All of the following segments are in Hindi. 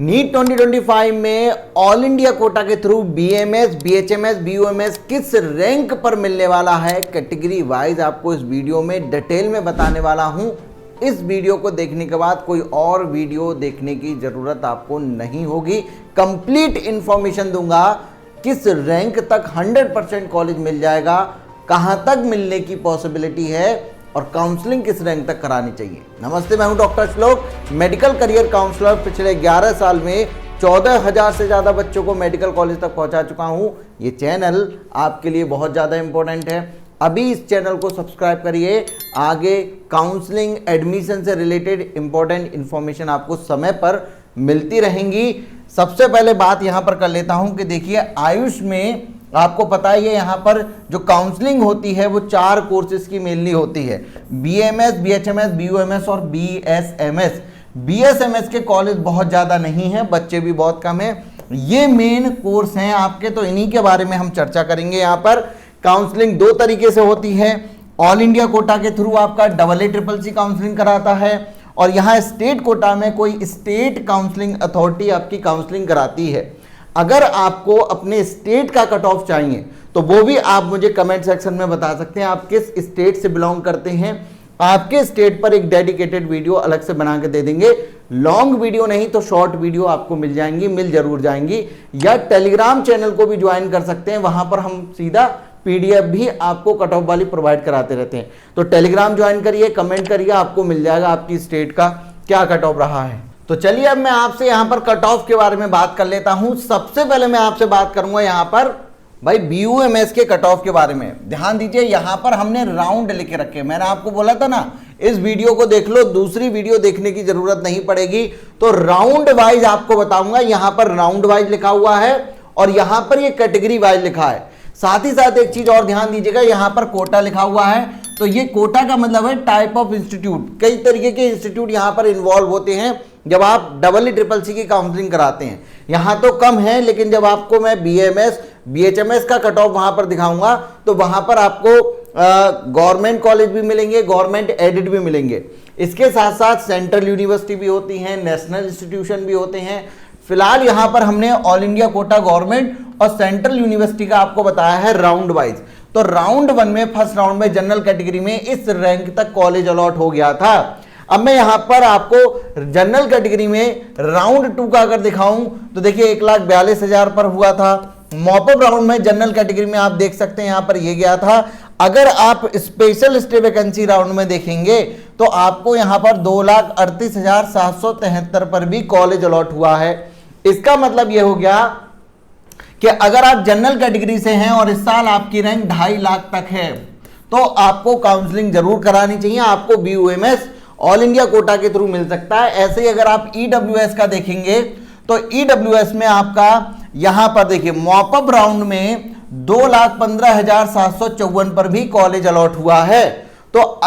नीट 2025 में ऑल इंडिया कोटा के थ्रू बीएमएस, बीएचएमएस, बीयूएमएस किस रैंक पर मिलने वाला है, कैटेगरी वाइज आपको इस वीडियो में डिटेल में बताने वाला हूं। इस वीडियो को देखने के बाद कोई और वीडियो देखने की जरूरत आपको नहीं होगी। कंप्लीट इंफॉर्मेशन दूंगा किस रैंक तक 100% कॉलेज मिल जाएगा, कहां तक मिलने की पॉसिबिलिटी है और काउंसलिंग किस रैंक तक करानी चाहिए। नमस्ते, मैं हूं डॉक्टर श्लोक, मेडिकल करियर काउंसलर। पिछले 11 साल में 14,000 से ज़्यादा बच्चों को मेडिकल कॉलेज तक पहुंचा चुका हूं। ये चैनल आपके लिए बहुत ज़्यादा इंपॉर्टेंट है। अभी इस चैनल को सब्सक्राइब करिए। आगे काउंसलिंग, एडमिशन से रिलेटेड इंपॉर्टेंट इंफॉर्मेशन आपको समय पर मिलती रहेंगी। सबसे पहले बात यहाँ पर कर लेता हूँ कि देखिए, आयुष में आपको पता ही है यहाँ पर जो काउंसलिंग होती है वो 4 कोर्सेज की मेनली होती है, बीएमएस, बीएचएमएस, बीयूएमएस और बीएसएमएस। बीएसएमएस के कॉलेज बहुत ज़्यादा नहीं हैं, बच्चे भी बहुत कम हैं। ये मेन कोर्स हैं आपके, तो इन्हीं के बारे में हम चर्चा करेंगे। यहाँ पर काउंसलिंग 2 तरीके से होती है। ऑल इंडिया कोटा के थ्रू आपका AA-CCC काउंसलिंग कराता है और यहाँ स्टेट कोटा में कोई स्टेट काउंसलिंग अथॉरिटी आपकी काउंसलिंग कराती है। अगर आपको अपने स्टेट का कट ऑफ चाहिए तो वो भी आप मुझे कमेंट सेक्शन में बता सकते हैं, आप किस स्टेट से बिलोंग करते हैं। आपके स्टेट पर एक डेडिकेटेड वीडियो अलग से बना के दे देंगे। लॉन्ग वीडियो नहीं तो शॉर्ट वीडियो आपको मिल जाएंगी, मिल जरूर जाएंगी। या टेलीग्राम चैनल को भी ज्वाइन कर सकते हैं, वहां पर हम सीधा PDF भी आपको कट ऑफ वाली प्रोवाइड कराते रहते हैं। तो टेलीग्राम ज्वाइन करिए, कमेंट करिए, आपको मिल जाएगा आपकी स्टेट का क्या कट ऑफ रहा है। तो चलिए अब मैं आपसे यहां पर कट ऑफ के बारे में बात कर लेता हूं। सबसे पहले मैं आपसे बात करूंगा यहां पर भाई बीयूएमएस के कट ऑफ के बारे में। ध्यान दीजिए, यहां पर हमने राउंड लिखे रखे। मैंने आपको बोला था ना, इस वीडियो को देख लो, दूसरी वीडियो देखने की जरूरत नहीं पड़ेगी। तो राउंड वाइज आपको बताऊंगा। यहां पर राउंड वाइज लिखा हुआ है और यहां पर ये कैटेगरी वाइज लिखा है। साथ ही साथ एक चीज और ध्यान दीजिएगा, यहां पर कोटा लिखा हुआ है। तो ये कोटा का मतलब है टाइप ऑफ इंस्टीट्यूट। कई तरीके के इंस्टीट्यूट यहां पर इन्वॉल्व होते हैं जब आप AA-CCC की काउंसलिंग कराते हैं। यहां तो कम है, लेकिन जब आपको मैं बीएमएस, बीएचएमएस का कट ऑफ वहां पर दिखाऊंगा तो वहां पर आपको गवर्नमेंट कॉलेज भी मिलेंगे, गवर्नमेंट एडेड भी मिलेंगे। इसके साथ साथ सेंट्रल यूनिवर्सिटी भी होती हैं, नेशनल इंस्टीट्यूशन भी होते हैं। फिलहाल यहां पर हमने ऑल इंडिया कोटा, गवर्नमेंट और सेंट्रल यूनिवर्सिटी का आपको बताया है राउंड वाइज। तो राउंड 1 में, फर्स्ट राउंड में जनरल कैटेगरी में इस रैंक तक कॉलेज अलॉट हो गया था। अब मैं यहां पर आपको जनरल कैटेगरी में राउंड 2 का अगर दिखाऊं तो देखिए 1,42,000 पर हुआ था। मॉपअप राउंड में जनरल कैटेगरी में आप देख सकते हैं यहां पर ये गया था। अगर आप स्पेशल स्टे वैकेंसी राउंड में देखेंगे तो आपको यहां पर 2,38,773 पर भी कॉलेज अलॉट हुआ है। इसका मतलब यह हो गया कि अगर आप जनरल कैटेगरी से हैं और इस साल आपकी रैंक 2.5 लाख तक है तो आपको काउंसलिंग जरूर करानी चाहिए। आपको बीयूएमएस ऑल इंडिया कोटा के थ्रू मिल सकता है। ऐसे ही अगर आप EWS का देखेंगे तो EWS में आपका यहां पर देखिए मॉपअप राउंड में 2,15,754 पर भी कॉलेज अलॉट हुआ है। तो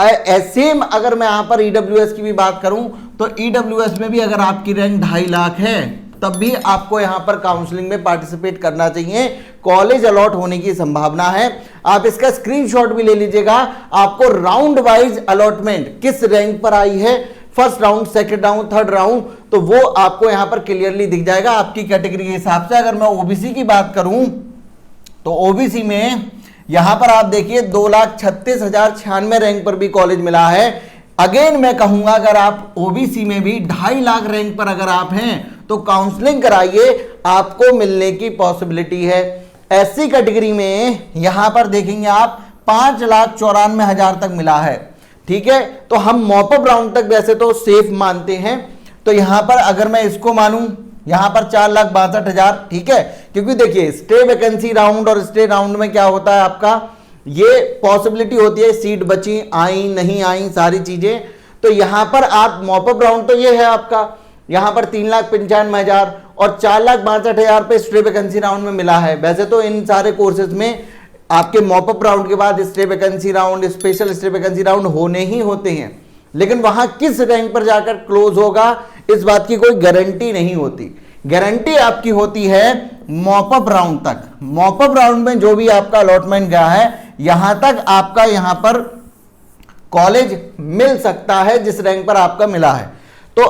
सेम अगर मैं यहां पर EWS की भी बात करूं तो EWS में भी अगर आपकी रैंक 2.5 लाख है तब भी आपको यहां पर काउंसलिंग में पार्टिसिपेट करना चाहिए। कॉलेज अलॉट होने की संभावना है। आप इसका स्क्रीनशॉट भी ले लीजिएगा। आपको राउंड वाइज अलॉटमेंट किस रैंक पर आई है, first round, second round, third round, तो वो आपको यहां पर क्लियरली दिख जाएगा आपकी कैटेगरी के हिसाब से। अगर मैं ओबीसी की बात करूं तो ओबीसी में यहां पर आप देखिए 2,36,096 रैंक पर भी कॉलेज मिला है। अगेन मैं कहूंगा, अगर आप ओबीसी में भी 2.5 लाख रैंक पर अगर आप हैं तो काउंसलिंग कराइए, आपको मिलने की पॉसिबिलिटी है। एससी कैटेगरी में यहां पर देखेंगे आप 5,94,000 तक मिला है। ठीक है, तो हम मॉपअप राउंड तक वैसे तो सेफ मानते हैं। तो यहां पर अगर मैं इसको मानूं, यहां पर 4,62,000, ठीक है, क्योंकि देखिए स्टे वैकेंसी राउंड और स्टे राउंड में क्या होता है आपका, ये पॉसिबिलिटी होती है सीट बची, आई नहीं आई, सारी चीजें। तो यहां पर आप मॉपअप राउंड तो ये है आपका, यहां पर 3,95,000 और 4,62,000 पे स्टे वैकेंसी राउंड में मिला है। वैसे तो इन सारे कोर्सेज में आपके मॉपअप राउंड के बाद stay vacancy round, special stay vacancy round होने ही होते हैं, लेकिन वहां किस रैंक पर जाकर क्लोज होगा इस बात की कोई गारंटी नहीं होती। गारंटी आपकी होती है मॉपअप राउंड तक। मॉपअप राउंड में जो भी आपका अलॉटमेंट गया है यहां तक आपका यहां पर कॉलेज मिल सकता है जिस रैंक पर आपका मिला है। तो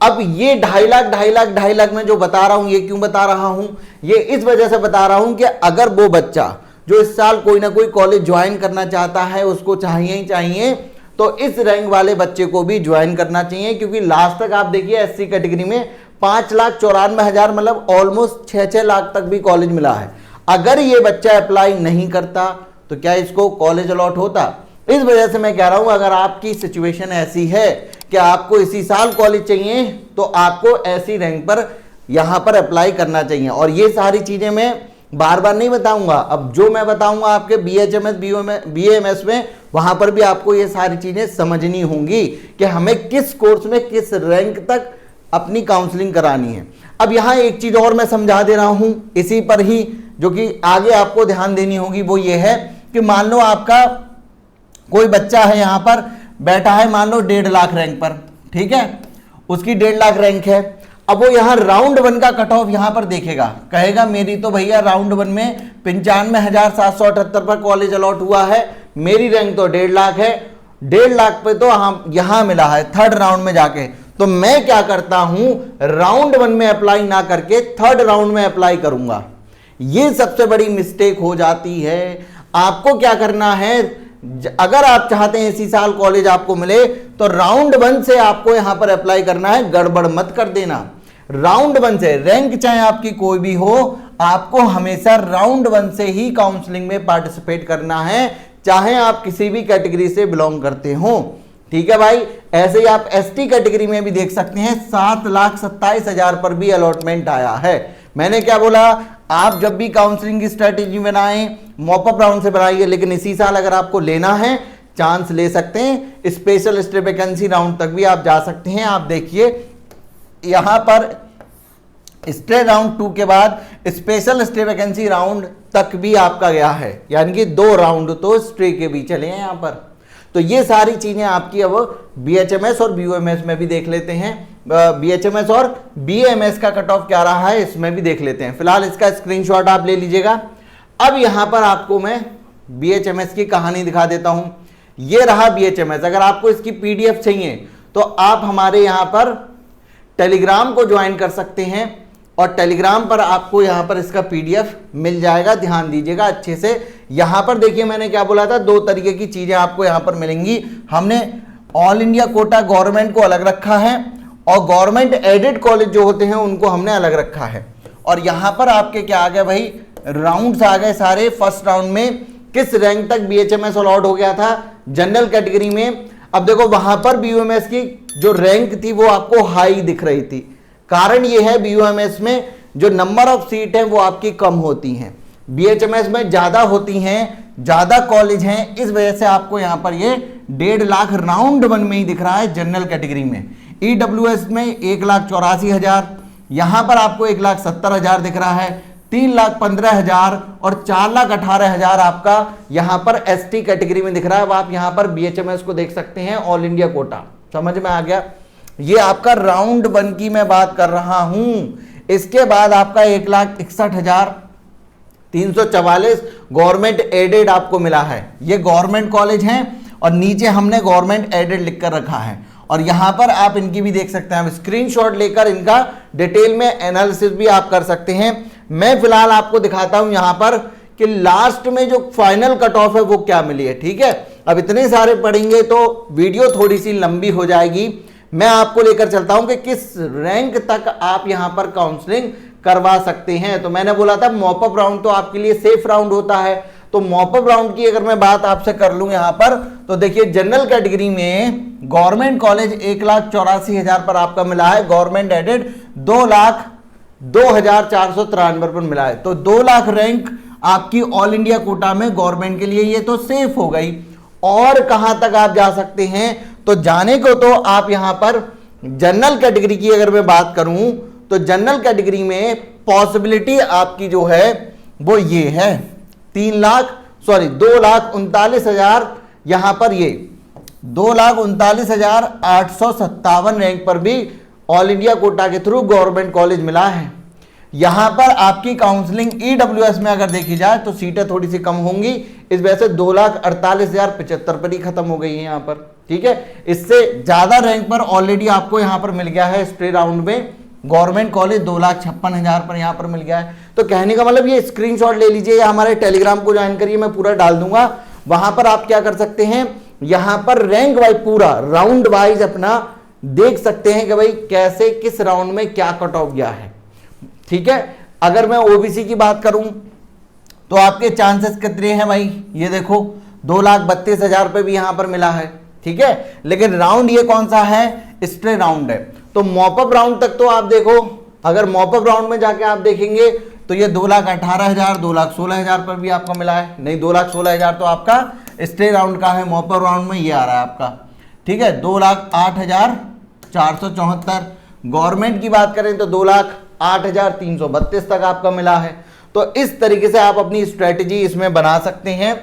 अब ये 2.5 लाख में जो बता रहा हूं, ये क्यों बता रहा हूं? ये इस वजह से बता रहा हूं कि अगर वो बच्चा जो इस साल कोई ना कोई कॉलेज ज्वाइन करना चाहता है, उसको चाहिए ही चाहिए, तो इस रैंक वाले बच्चे को भी ज्वाइन करना चाहिए, क्योंकि लास्ट तक आप देखिए एससी कैटेगरी में 5,94,000 मतलब ऑलमोस्ट 6 लाख तक भी कॉलेज मिला है। अगर ये बच्चा अप्लाई नहीं करता तो क्या इसको कॉलेज अलॉट होता? इस वजह से मैं कह रहा हूं अगर आपकी सिचुएशन ऐसी है कि आपको इसी साल कॉलेज चाहिए तो आपको ऐसी रैंक पर यहां पर अप्लाई करना चाहिए। और ये सारी चीजें मैं बार बार नहीं बताऊंगा, अब जो मैं बताऊंगा आपके बीएचएमएस बीएमएस में, वहां पर भी आपको ये सारी चीजें समझनी होंगी कि हमें किस कोर्स में किस रैंक तक अपनी काउंसलिंग करानी है। अब यहां एक चीज और मैं समझा दे रहा हूं इसी पर ही, जो कि आगे आपको ध्यान देनी होगी, वो ये है कि मान लो आपका कोई बच्चा है यहां पर बैठा है, मान लो 1.5 लाख रैंक पर, ठीक है, उसकी 1.5 लाख रैंक है। अब वो यहां राउंड 1 का कट ऑफ यहां पर देखेगा, कहेगा मेरी तो भैया राउंड 1 में 95,778 पर कॉलेज अलॉट हुआ है, मेरी रैंक तो 1.5 लाख है, 1.5 लाख पे तो हम यहां मिला है थर्ड राउंड में जाके, तो मैं क्या करता हूं, राउंड 1 में अप्लाई ना करके थर्ड राउंड में अप्लाई करूंगा। ये सबसे बड़ी मिस्टेक हो जाती है। आपको क्या करना है, अगर आप चाहते हैं इसी साल कॉलेज आपको मिले तो राउंड 1 से आपको यहां पर अप्लाई करना है, गड़बड़ मत कर देना। राउंड 1 से, रैंक चाहे आपकी कोई भी हो, आपको हमेशा राउंड 1 से ही काउंसलिंग में पार्टिसिपेट करना है, चाहे आप किसी भी कैटेगरी से बिलोंग करते हो, ठीक है भाई। ऐसे ही आप एसटी कैटेगरी में भी देख सकते हैं 7,27,000 पर भी अलॉटमेंट आया है। मैंने क्या बोला, आप जब भी काउंसलिंग की स्ट्रेटेजी बनाएं मॉपअप राउंड से बनाइए, लेकिन इसी साल अगर आपको लेना है चांस ले सकते हैं, स्पेशल स्टे वैकेंसी राउंड तक भी आप जा सकते हैं। आप देखिए यहां पर स्टे राउंड 2 के बाद स्पेशल स्टे वैकेंसी राउंड तक भी आपका गया है, यानी कि 2 राउंड तो स्टे के भी चले हैं यहां पर। तो ये सारी चीजें आपकी अब बीएचएमएस और बीयूएमएस में भी देख लेते हैं, बीएचएमएस और बीएमएस का कट ऑफ क्या रहा है इसमें भी देख लेते हैं। फिलहाल इसका स्क्रीनशॉट आप ले लीजिएगा। अब यहां पर आपको मैं बीएचएमएस की कहानी दिखा देता हूं। ये रहा बीएचएमएस। अगर आपको इसकी पीडीएफ चाहिए तो आप हमारे यहां पर टेलीग्राम को ज्वाइन कर सकते हैं और टेलीग्राम पर आपको यहां पर इसका पीडीएफ मिल जाएगा। ध्यान दीजिएगा अच्छे से। यहां पर देखिए मैंने क्या बोला था, 2 तरीके की चीजें आपको यहां पर मिलेंगी। हमने ऑल इंडिया कोटा गवर्नमेंट को अलग रखा है और गवर्नमेंट एडेड कॉलेज जो होते हैं उनको हमने अलग रखा है। और यहां पर आपके क्या आ गए भाई, राउंड्स आ गए सारे। फर्स्ट राउंड में किस रैंक तक बीएचएमएस अलॉट हो गया था जनरल कैटेगरी में। अब देखो वहां पर बीयूएमएस की जो रैंक थी वो आपको हाई दिख रही थी। कारण ये है बीयूएमएस में जो नंबर ऑफ सीट है वो आपकी कम होती हैं, बीएचएमएस में ज्यादा होती हैं, ज्यादा कॉलेज हैं, इस वजह से आपको यहां पर ये 1.5 लाख राउंड 1 में ही दिख रहा है जनरल कैटेगरी में। ईडब्ल्यूएस में 1,84,000, यहां पर आपको 1,70,000 दिख रहा है, 3,15,000 और 4,18,000 आपका यहां पर एसटी कैटेगरी में दिख रहा है। अब आप यहां पर बीएचएमएस को देख सकते हैं, ऑल इंडिया कोटा। समझ में आ गया? ये आपका राउंड 1 की मैं बात कर रहा हूं। इसके बाद आपका 1,61,344 गवर्नमेंट एडेड आपको मिला है। ये गवर्नमेंट कॉलेज हैं और नीचे हमने गवर्नमेंट एडेड लिखकर रखा है। और यहां पर आप इनकी भी देख सकते हैं, स्क्रीनशॉट लेकर इनका डिटेल में एनालिसिस भी आप कर सकते हैं। मैं फिलहाल आपको दिखाता हूं यहां पर कि लास्ट में जो फाइनल कट ऑफ है वो क्या मिली है, ठीक है। अब इतने सारे पढ़ेंगे तो वीडियो थोड़ी सी लंबी हो जाएगी। मैं आपको लेकर चलता हूं कि किस रैंक तक आप यहां पर काउंसलिंग करवा सकते हैं। तो मैंने बोला था मॉपअप राउंड तो आपके लिए सेफ राउंड होता है। तो मॉपअप राउंड की अगर मैं बात आपसे कर लूं यहां पर, तो देखिए जनरल कैटेगरी में गवर्नमेंट कॉलेज 1,84,000 पर आपका मिला है, गवर्नमेंट एडेड 2,02,493 पर मिला है। तो 2 लाख रैंक आपकी ऑल इंडिया कोटा में गवर्नमेंट के लिए ये तो सेफ हो गई। और कहां तक आप जा सकते हैं, तो जाने को तो आप यहां पर जनरल कैटेगरी की अगर मैं बात करूं तो जनरल कैटेगरी में पॉसिबिलिटी आपकी जो है वो ये है 2,39,000 यहां पर ये 2,39,857 रैंक पर भी ऑल इंडिया कोटा के थ्रू गवर्नमेंट कॉलेज मिला है। यहां पर आपकी काउंसलिंग ईडब्ल्यूएस में अगर देखी जाए तो सीटें थोड़ी सी कम होंगी, इस वजह से 2,48,075 पर ही खत्म हो गई है यहां पर। ठीक है, इससे ज्यादा रैंक पर ऑलरेडी आपको यहां पर मिल गया है स्ट्रे राउंड में गवर्नमेंट कॉलेज 2,56,000 पर यहां पर मिल गया है। तो कहने का मतलब ये स्क्रीनशॉट ले लीजिए या हमारे टेलीग्राम को ज्वाइन करिए, मैं पूरा डाल दूंगा। वहां पर आप क्या कर सकते हैं, यहां पर रैंक वाइज पूरा राउंड वाइज अपना देख सकते हैं कि भाई कैसे किस राउंड में क्या कट ऑफ गया है। ठीक है, अगर मैं ओबीसी की बात करूं तो आपके चांसेस कितने हैं भाई, ये देखो 2,32,000 पे भी यहां पर मिला है। ठीक है, लेकिन राउंड ये कौन सा है, स्ट्रे राउंड है। तो मॉपअप राउंड तक तो आप देखो, अगर मॉपअप राउंड में जाके आप देखेंगे तो ये 2,18,000 2,16,000 पर भी आपको मिला है। नहीं, 2,16,000 तो आपका स्ट्रे राउंड का है, मॉपअप राउंड में ये आ रहा है आपका। ठीक है, 2,08,474। गवर्नमेंट की बात करें तो 2,08,332 तक आपका मिला है। तो इस तरीके से आप अपनी स्ट्रेटेजी इसमें बना सकते हैं।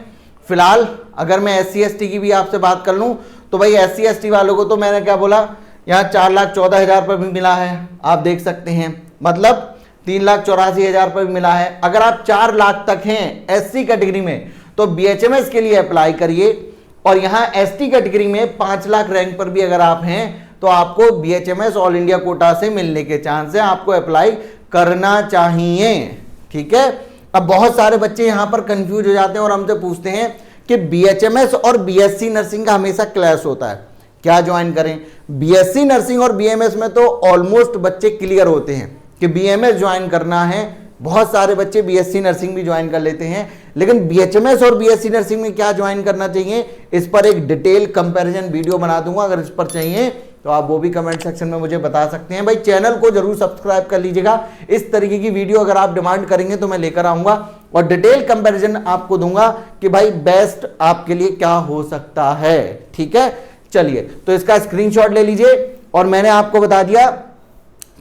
फिलहाल अगर मैं SC/ST की भी आपसे बात कर लूं तो भाई SC/ST वालों को तो मैंने क्या बोला, यहाँ 4,14,000 पर भी मिला है, आप देख सकते हैं, मतलब 3,84,000 पर भी मिला है। अगर आप 4 लाख तक हैं SC कैटेगरी में तो BHMS के लिए अप्लाई करिए, और यहाँ ST कैटेगरी में 5 लाख रैंक पर भी अगर आप हैं तो आपको BHMS ऑल इंडिया कोटा से मिलने के चांस है, आपको अप्लाई करना चाहिए। ठीक है, अब बहुत सारे बच्चे यहां पर कंफ्यूज हो जाते हैं और हमसे पूछते हैं कि BHMS और BSc नर्सिंग का हमेशा क्लैश होता है, क्या ज्वाइन करें। BSc नर्सिंग और BMS में तो ऑलमोस्ट बच्चे क्लियर होते हैं कि BMS ज्वाइन करना है, बहुत सारे बच्चे BSc नर्सिंग भी ज्वाइन कर लेते हैं, लेकिन BHMS और BSc नर्सिंग में क्या ज्वाइन करना चाहिए, इस पर एक डिटेल कंपैरिजन वीडियो बना दूंगा। अगर इस पर चाहिए तो आप वो भी कमेंट सेक्शन में मुझे बता सकते हैं। भाई चैनल को जरूर सब्सक्राइब कर लीजिएगा, इस तरीके की वीडियो अगर आप डिमांड करेंगे तो मैं लेकर आऊंगा और डिटेल कंपैरिजन आपको दूंगा कि भाई बेस्ट आपके लिए क्या हो सकता है। ठीक है, चलिए तो इसका स्क्रीनशॉट ले लीजिए। और मैंने आपको बता दिया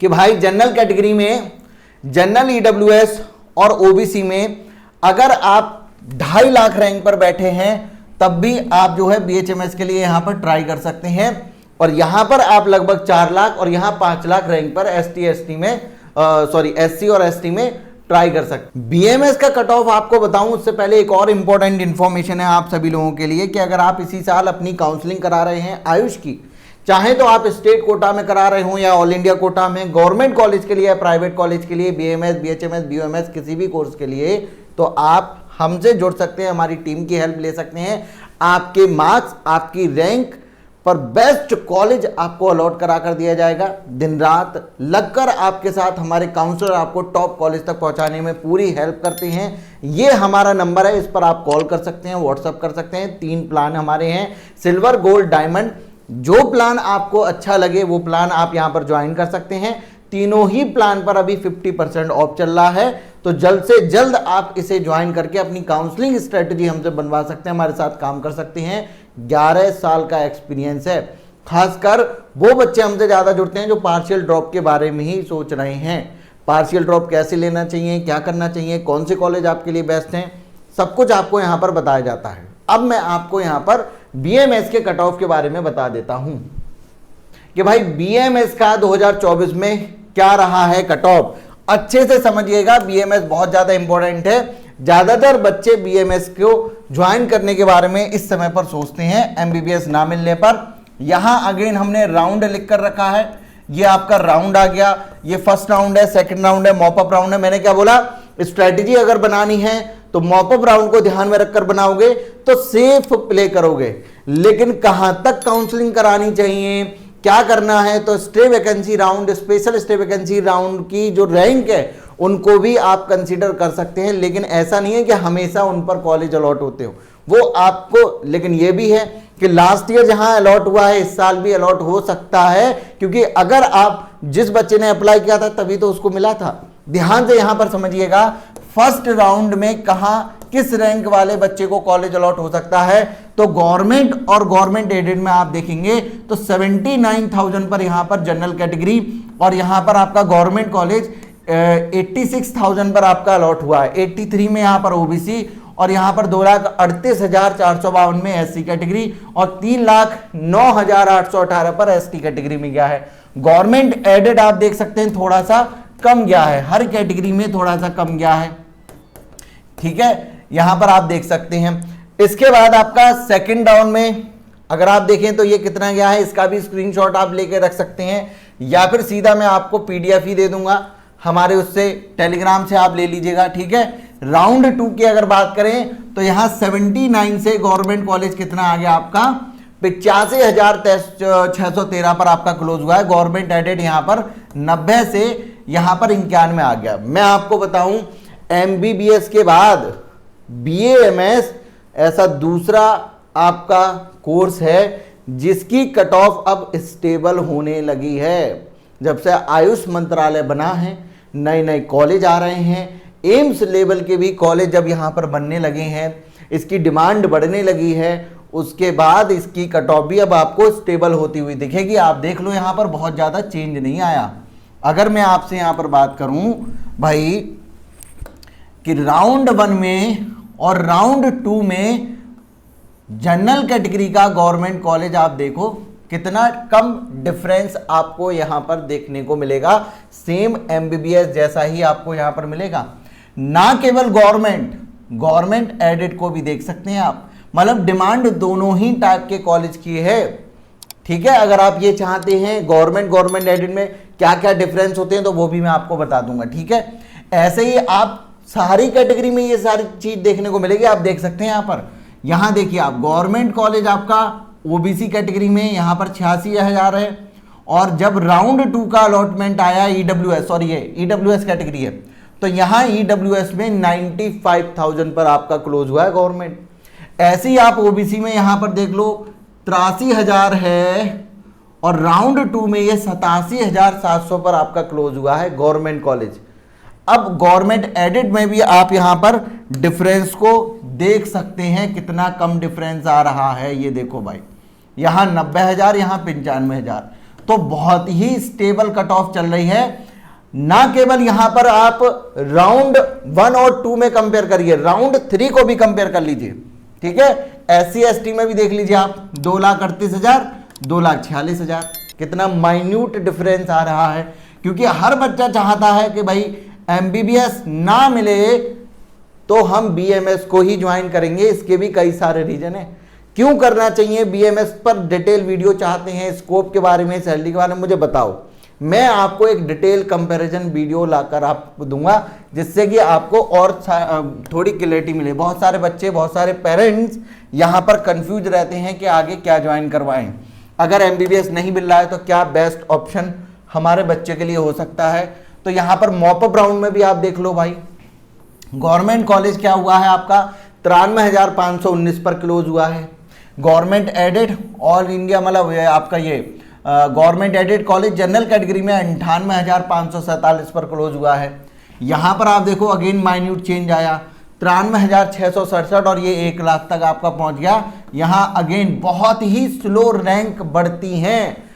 कि भाई जनरल कैटेगरी में, जनरल EWS और OBC में अगर आप 2.5 लाख रैंक पर बैठे हैं तब भी आप जो है BHMS के लिए यहां पर ट्राई कर सकते हैं, और यहां पर आप लगभग 4 लाख और यहां 5 लाख रैंक पर SC और ST में ट्राई कर सकते। BMS का कट ऑफ आपको बताऊं उससे पहले एक और इंपॉर्टेंट इंफॉर्मेशन है आप सभी लोगों के लिए कि अगर आप इसी साल अपनी काउंसलिंग करा रहे हैं आयुष की, चाहे तो आप स्टेट कोटा में करा रहे हो या ऑल इंडिया कोटा में, गवर्नमेंट कॉलेज के लिए या प्राइवेट कॉलेज के लिए, BMS BHMS BUMS किसी भी कोर्स के लिए, तो आप हमसे जुड़ सकते हैं, हमारी टीम की हेल्प ले सकते हैं। आपके मार्क्स, आपकी रैंक पर बेस्ट कॉलेज आपको अलॉट करा कर दिया जाएगा। दिन रात लगकर आपके साथ हमारे काउंसलर आपको टॉप कॉलेज तक पहुंचाने में पूरी हेल्प करते हैं। ये हमारा नंबर है, इस पर आप कॉल कर सकते हैं, व्हाट्सअप कर सकते हैं। 3 प्लान हमारे हैं, सिल्वर, गोल्ड, डायमंड। जो प्लान आपको अच्छा लगे वो प्लान आप यहां पर ज्वाइन कर सकते हैं। तीनों ही प्लान पर अभी 50% ऑफ चल रहा है, तो जल्द से जल्द आप इसे ज्वाइन करके अपनी काउंसलिंग स्ट्रेटजी हमसे बनवा सकते हैं, हमारे साथ काम कर सकते हैं। 11 साल का एक्सपीरियंस है। खासकर वो बच्चे हमसे ज़्यादा जुड़ते हैं जो पार्शियल ड्रॉप के बारे में ही सोच रहे हैं, पार्शियल ड्रॉप कैसे लेना चाहिए, क्या करना चाहिए, कौन से कॉलेज आपके लिए बेस्ट हैं, सब कुछ आपको यहाँ पर बताया जाता है। अब मैं आपको यहाँ पर BMS के कट ऑफ के बारे में बता देता हूँ कि भाई BMS का 2024 में क्या रहा है कट ऑफ। अच्छे से समझिएगा, BMS बहुत ज़्यादा इंपॉर्टेंट है। ज़्यादातर बच्चे BMS को ज्वाइन करने के बारे में इस समय पर सोचते हैं MBBS ना मिलने पर। यहाँ अगेन हमने राउंड लिख कर रखा है, ये आपका राउंड आ गया, ये फर्स्ट राउंड है, सेकंड राउंड है, मॉपअप राउंड है। मैंने क्या बोला, स्ट्रेटेजी अगर बनानी है तो मॉपअप राउंड को ध्यान में रखकर बनाओगे तो सेफ प्ले करोगे, लेकिन कहां तक काउंसलिंग करानी चाहिए, क्या करना है, तो stay vacancy round, special stay vacancy round की जो रैंक है उनको भी आप कंसीडर कर सकते हैं। लेकिन ऐसा नहीं है कि हमेशा उन पर कॉलेज अलॉट होते हो, वो आपको, लेकिन ये भी है कि लास्ट ईयर जहां अलॉट हुआ है इस साल भी अलॉट हो सकता है, क्योंकि अगर आप, जिस बच्चे ने अप्लाई किया था तभी तो उसको मिला था। ध्यान से यहां पर समझिएगा, फर्स्ट राउंड में कहां किस रैंक वाले बच्चे को कॉलेज अलॉट हो सकता है, तो गवर्नमेंट और गवर्नमेंट एडेड में आप देखेंगे तो 79,000 पर यहां पर जनरल कैटेगरी, और यहां पर आपका गवर्नमेंट कॉलेज 86,000 पर आपका अलॉट हुआ है। 83 में यहां पर OBC, और यहां पर 2,38,452 में SC कैटेगरी, और 3,09,818 पर ST कैटेगरी में गया है। गवर्नमेंट एडेड आप देख सकते हैं थोड़ा सा कम गया है, हर कैटेगरी में थोड़ा सा कम गया है। ठीक है, यहां पर आप देख सकते हैं। इसके बाद आपका सेकंड राउंड में अगर आप देखें तो ये कितना गया है, इसका भी स्क्रीनशॉट आप लेके रख सकते हैं, या फिर सीधा मैं आपको पीडीएफ ही दे दूंगा हमारे उससे टेलीग्राम से आप ले लीजिएगा, ठीक है। राउंड 2 की अगर बात करें तो यहां 79 से गवर्नमेंट कॉलेज कितना आ गया आपका 85,613 पर आपका क्लोज हुआ है। गवर्नमेंट एडेड यहां पर 90 से यहां पर 91 आ गया। मैं आपको बताऊं एमबीबीएस के बाद बीएएमएस ऐसा दूसरा आपका कोर्स है जिसकी कट ऑफ अब स्टेबल होने लगी है। जब से आयुष मंत्रालय बना है, नए नए कॉलेज आ रहे हैं, एम्स लेवल के भी कॉलेज जब यहाँ पर बनने लगे हैं, इसकी डिमांड बढ़ने लगी है, उसके बाद इसकी कट ऑफ भी अब आपको स्टेबल होती हुई दिखेगी। आप देख लो यहाँ पर बहुत ज़्यादा चेंज नहीं आया। अगर मैं आपसे यहाँ पर बात करूँ भाई कि राउंड 1 में और राउंड 2 में जनरल कैटेगरी का गवर्नमेंट कॉलेज आप देखो कितना कम डिफरेंस आपको यहां पर देखने को मिलेगा। सेम एमबीबीएस जैसा ही आपको यहां पर मिलेगा। ना केवल गवर्नमेंट एडेड को भी देख सकते हैं आप, मतलब डिमांड दोनों ही टाइप के कॉलेज की है, ठीक है। अगर आप ये चाहते हैं गवर्नमेंट एडेड में क्या क्या डिफरेंस होते हैं तो वो भी मैं आपको बता दूंगा, ठीक है। ऐसे ही आप सारी कैटेगरी में ये सारी चीज देखने को मिलेगी। आप देख सकते हैं यहां देखिए आप गवर्नमेंट कॉलेज आपका ओबीसी कैटेगरी में यहां पर 86,000 है, और जब राउंड 2 का अलॉटमेंट आया ईडब्ल्यूएस, सॉरी ये ईडब्ल्यूएस कैटेगरी है, तो यहां ईडब्ल्यूएस में 95,000 पर आपका क्लोज हुआ है गवर्नमेंट। ऐसे ही आप ओबीसी में यहां पर देख लो 83,000 है, और राउंड 2 में ये 87,700 पर आपका क्लोज हुआ है गवर्नमेंट कॉलेज। अब गवर्नमेंट एडेड में भी आप यहां पर डिफरेंस को देख सकते हैं, कितना कम डिफरेंस आ रहा है। ये देखो भाई, यहां 90,000, यहां 95,000, तो बहुत ही स्टेबल कट ऑफ चल रही है। ना केवल यहां पर आप राउंड 1 और 2 में कंपेयर करिए, राउंड 3 को भी कंपेयर कर लीजिए, ठीक है। SC ST में भी देख लीजिए आप 2,38,000, 2,46,000, कितना माइन्यूट डिफरेंस आ रहा है। क्योंकि हर बच्चा चाहता है कि भाई एमबीबीएस ना मिले तो हम बीएमएस को ही ज्वाइन करेंगे। इसके भी कई सारे रीजन है क्यों करना चाहिए बीएमएस पर। डिटेल वीडियो चाहते हैं, स्कोप के बारे में, सैलरी के बारे में, मुझे बताओ, मैं आपको एक डिटेल कंपैरिजन वीडियो लाकर आपको दूंगा, जिससे कि आपको और थोड़ी क्लैरिटी मिले। बहुत सारे बच्चे, बहुत सारे पेरेंट्स यहाँ पर कंफ्यूज रहते हैं कि आगे क्या ज्वाइन करवाएं। अगर एमबीबीएस नहीं मिल रहा है तो क्या बेस्ट ऑप्शन हमारे बच्चे के लिए हो सकता है। तो यहाँ पर मॉपअप राउंड में भी आप देख लो भाई, गवर्नमेंट कॉलेज क्या हुआ है आपका 93,519 पर क्लोज हुआ है। गवर्नमेंट एडेड ऑल इंडिया, मतलब आपका ये government aided college general category में 98,547 पर क्लोज हुआ है। यहाँ पर आप देखो अगेन माइन्यूट चेंज आया, 93,667 और ये 1 लाख तक आपका पहुंच गया। यहाँ अगेन बहुत ही स्लो रैंक बढ़ती हैं।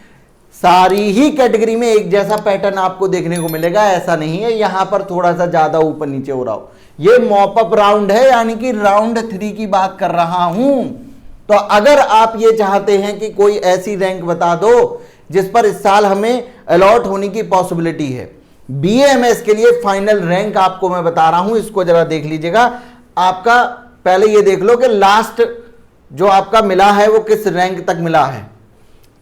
सारी ही कैटेगरी में एक जैसा पैटर्न आपको देखने को मिलेगा, ऐसा नहीं है यहां पर थोड़ा सा ज्यादा ऊपर नीचे हो रहा हो। ये मॉपअप राउंड है, यानी कि राउंड 3 की बात कर रहा हूं। तो अगर आप ये चाहते हैं कि कोई ऐसी रैंक बता दो जिस पर इस साल हमें अलॉट होने की पॉसिबिलिटी है, बीएमएस के लिए फाइनल रैंक आपको मैं बता रहा हूं, इसको जरा देख लीजिएगा। आपका पहले ये देख लो कि लास्ट जो आपका मिला है वो किस रैंक तक मिला है।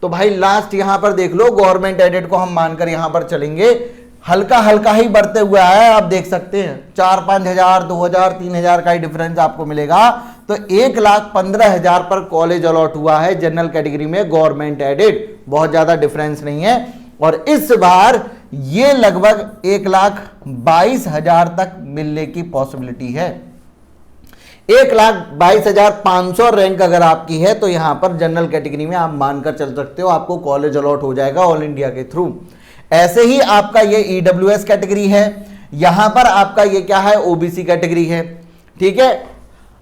तो भाई लास्ट यहां पर देख लो, गवर्नमेंट एडेड को हम मानकर यहां पर चलेंगे, हल्का हल्का ही बढ़ते हुए आया है। आप देख सकते हैं 4-5 हजार, 2,000, 3,000 का ही डिफरेंस आपको मिलेगा। तो 1,15,000 पर कॉलेज अलॉट हुआ है जनरल कैटेगरी में गवर्नमेंट एडेड, बहुत ज्यादा डिफरेंस नहीं है। और इस बार ये लगभग 1,22,000 तक मिलने की पॉसिबिलिटी है। 1,22,500 रैंक अगर आपकी है तो यहां पर जनरल कैटेगरी में आप मानकर चल सकते हो, आपको कॉलेज अलॉट हो जाएगा ऑल इंडिया के थ्रू। ऐसे ही आपका ये ईडब्ल्यूएस कैटेगरी है, यहां पर आपका ये क्या है ओबीसी कैटेगरी है, ठीक है।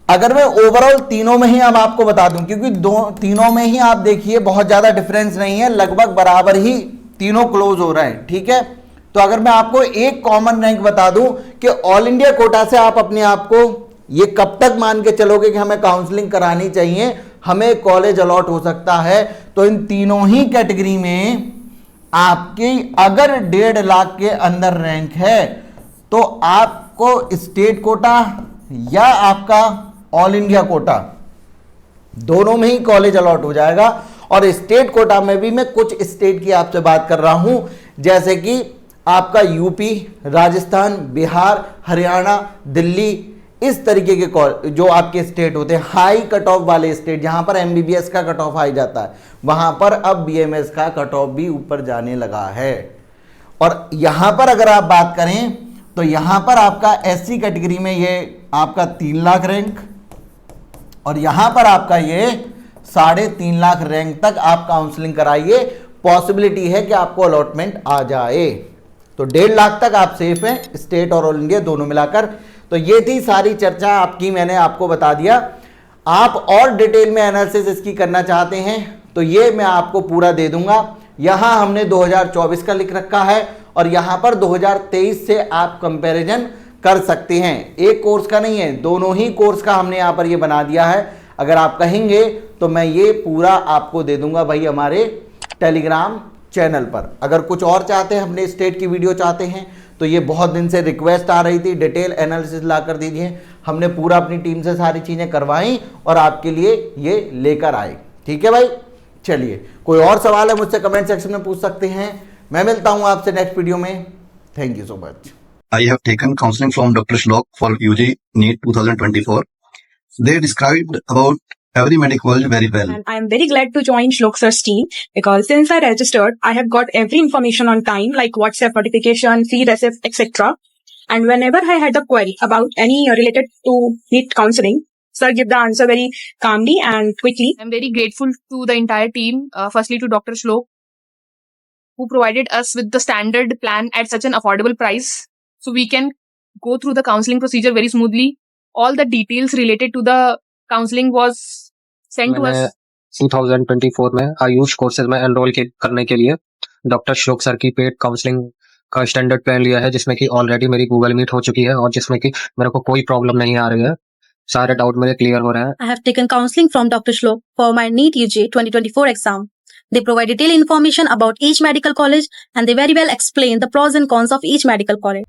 अगर मैं ओवरऑल तीनों में ही अब आपको बता दूं, क्योंकि तीनों में ही आप देखिए बहुत ज्यादा डिफरेंस नहीं है, लगभग बराबर ही तीनों क्लोज हो रहे हैं, ठीक है। तो अगर मैं आपको एक कॉमन रैंक बता दूं कि ऑल इंडिया कोटा से आप अपने आप को ये कब तक मान के चलोगे कि हमें काउंसलिंग करानी चाहिए, हमें कॉलेज अलॉट हो सकता है, तो इन तीनों ही कैटेगरी में आपकी अगर 1.5 लाख के अंदर रैंक है तो आपको स्टेट कोटा या आपका ऑल इंडिया कोटा, दोनों में ही कॉलेज अलॉट हो जाएगा। और स्टेट कोटा में भी मैं कुछ स्टेट की आपसे बात कर रहा हूं, जैसे कि आपका यूपी, राजस्थान, बिहार, हरियाणा, दिल्ली, इस तरीके के जो आपके स्टेट होते हैं हाई कट ऑफ वाले स्टेट, जहां पर एमबीबीएस का कट ऑफ हाई जाता है, वहां पर अब बीएमएस का कट ऑफ भी ऊपर जाने लगा है। और यहां पर अगर आप बात करें तो यहां पर आपका एससी कैटेगरी में ये आपका 3 लाख रैंक, और यहां पर आपका ये 3.5 लाख रैंक तक आप काउंसलिंग कराइए, पॉसिबिलिटी है कि आपको अलॉटमेंट आ जाए। तो 1.5 लाख तक आप सेफ हैं, स्टेट और ऑल इंडिया दोनों मिलाकर। तो ये थी सारी चर्चा आपकी, मैंने आपको बता दिया। आप और डिटेल में एनालिसिस इसकी करना चाहते हैं तो ये मैं आपको पूरा दे दूंगा। यहां हमने 2024 का लिख रखा है और यहां पर 2023 से आप कंपैरिजन कर सकते हैं। एक कोर्स का नहीं है, दोनों ही कोर्स का हमने यहां पर ये बना दिया है। अगर आप कहेंगे तो मैं ये पूरा आपको दे दूंगा भाई हमारे टेलीग्राम चैनल पर। अगर कुछ और चाहते हैं, अपने स्टेट की वीडियो चाहते हैं, तो ये बहुत दिन से रिक्वेस्ट आ रही थी, डिटेल एनालिसिस ला कर दीजिए। हमने पूरा अपनी टीम से सारी चीजें करवाई और आपके लिए ये लेकर आए। ठीक है भाई, चलिए कोई और सवाल है मुझसे कमेंट सेक्शन में पूछ सकते हैं। मैं मिलता हूं आपसे नेक्स्ट वीडियो में। Thank you so much. I have taken counseling from Dr. Shlok for UG NEET 2024. They described about every medical college very well. And I am very glad to join Shlok sir's team because since I registered, I have got every information on time like WhatsApp notification, fee receipt, etc. And whenever I had a query about any related to NEET counseling, sir give the answer very calmly and quickly. I'm very grateful to the entire team, firstly to Dr. Shlok, who provided us with the standard plan at such an affordable price, so we can go through the counseling procedure very smoothly. All the details related to the counseling was sent to us. 2024 में आयुष कोर्सेज में एनरोल करने के लिए डॉक्टर श्लोक सर की पेड काउंसलिंग का स्टैंडर्ड प्लान लिया है, जिसमें कि ऑलरेडी मेरी गूगल मीट हो चुकी है और जिसमें कि मेरे को कोई प्रॉब्लम नहीं आ रही है, सारे डाउट मेरे क्लियर हो रहे हैं। I have taken counseling from Dr. Shlok for my NEET UG 2024 exam. They provide detailed information about each medical college and they very well explain the pros and cons of each medical college.